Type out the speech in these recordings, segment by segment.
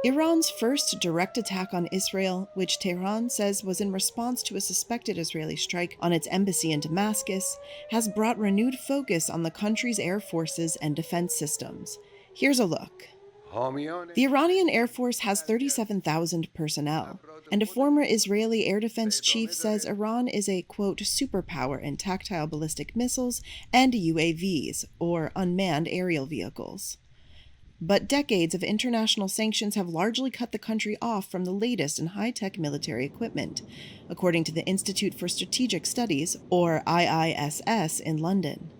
Iran's first direct attack on Israel, which Tehran says was in response to a suspected Israeli strike on its embassy in Damascus, has brought renewed focus on the country's air forces and defense systems. Here's a look. The Iranian Air Force has 37,000 personnel, and a former Israeli air defense chief says Iran is a, quote, superpower in tactile ballistic missiles and UAVs, or unmanned aerial vehicles. But decades of international sanctions have largely cut the country off from the latest in high-tech military equipment, according to the Institute for Strategic Studies, or IISS, in London.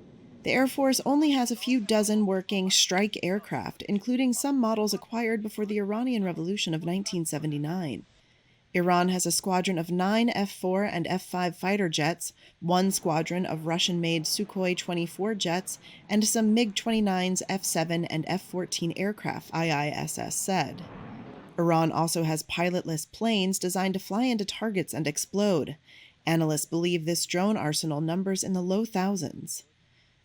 The Air Force only has a few dozen working strike aircraft, including some models acquired before the Iranian Revolution of 1979. Iran has a squadron of 9 F-4 and F-5 fighter jets, one squadron of Russian-made Sukhoi 24 jets, and some MiG-29s, F-7, and F-14 aircraft, IISS said. Iran also has pilotless planes designed to fly into targets and explode. Analysts believe this drone arsenal numbers in the low thousands.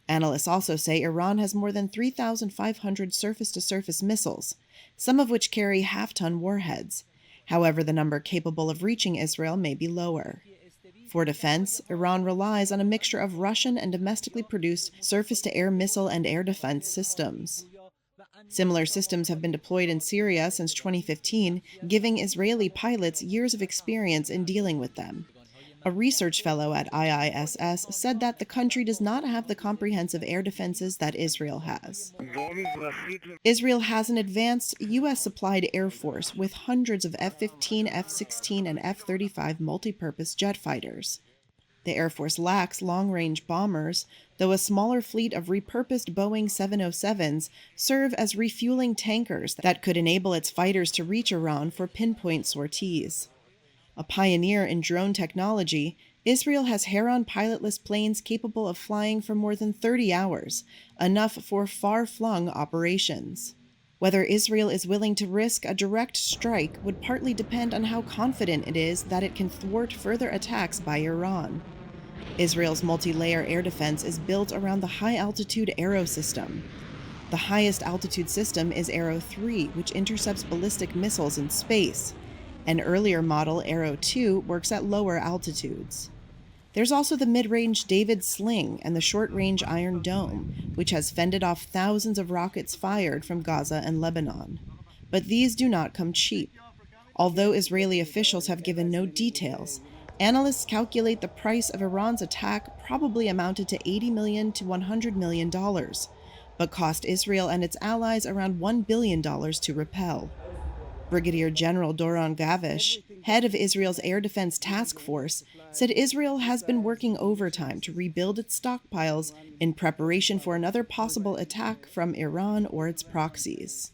Analysts also say Iran has more than 3,500 surface-to-surface missiles, some of which carry half-ton warheads. However, the number capable of reaching Israel may be lower. For defense, Iran relies on a mixture of Russian and domestically produced surface-to-air missile and air defense systems. Similar systems have been deployed in Syria since 2015, giving Israeli pilots years of experience in dealing with them. A research fellow at IISS said that the country does not have the comprehensive air defenses that Israel has. Israel has an advanced U.S.-supplied Air Force with hundreds of F-15, F-16, and F-35 multi-purpose jet fighters. The Air Force lacks long-range bombers, though a smaller fleet of repurposed Boeing 707s serve as refueling tankers that could enable its fighters to reach Iran for pinpoint sorties. A pioneer in drone technology, Israel has Heron pilotless planes capable of flying for more than 30 hours, enough for far-flung operations. Whether Israel is willing to risk a direct strike would partly depend on how confident it is that it can thwart further attacks by Iran. Israel's multi-layer air defense is built around the high-altitude Arrow system. The highest altitude system is Arrow 3, which intercepts ballistic missiles in space. An earlier model, Arrow 2, works at lower altitudes. There's also the mid-range David Sling and the short-range Iron Dome, which has fended off thousands of rockets fired from Gaza and Lebanon. But these do not come cheap. Although Israeli officials have given no details, analysts calculate the price of Iran's attack probably amounted to $80 million to $100 million, but cost Israel and its allies around $1 billion to repel. Brigadier General Doron Gavish, head of Israel's Air Defense Task Force, said Israel has been working overtime to rebuild its stockpiles in preparation for another possible attack from Iran or its proxies.